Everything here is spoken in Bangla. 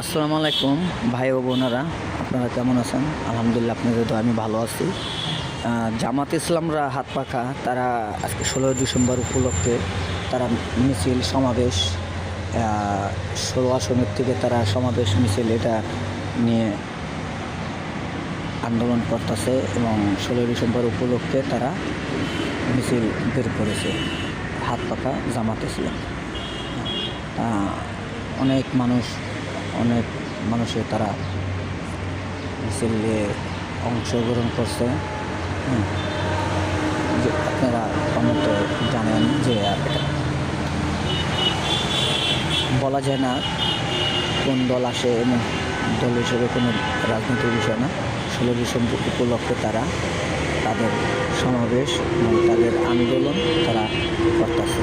আসসালামু আলাইকুম ভাই ও বোনেরা, আপনারা কেমন আছেন? আলহামদুলিল্লাহ, আপনাদের তো আমি ভালো আছি। জামাত ইসলামরা হাত পাখা তারা আজকে 16 ডিসেম্বর উপলক্ষে তারা মিছিল সমাবেশ 16 আসনের থেকে তারা সমাবেশ মিছিল এটা নিয়ে আন্দোলন করতেছে এবং 16 ডিসেম্বর উপলক্ষে তারা মিছিল বের করেছে হাত পাখা জামাত ইসলাম। অনেক মানুষে তারা মিছিলে অংশগ্রহণ করছে। যে আপনারা অনেকে জানেন যে এটা বলা যায় না কোন দল আসে এবং দল হিসেবে কোনো রাজনৈতিক বিষয় না। 16 ডিসেম্বর উপলক্ষে তারা তাদের সমাবেশ এবং তাদের আন্দোলন তারা করতেছে।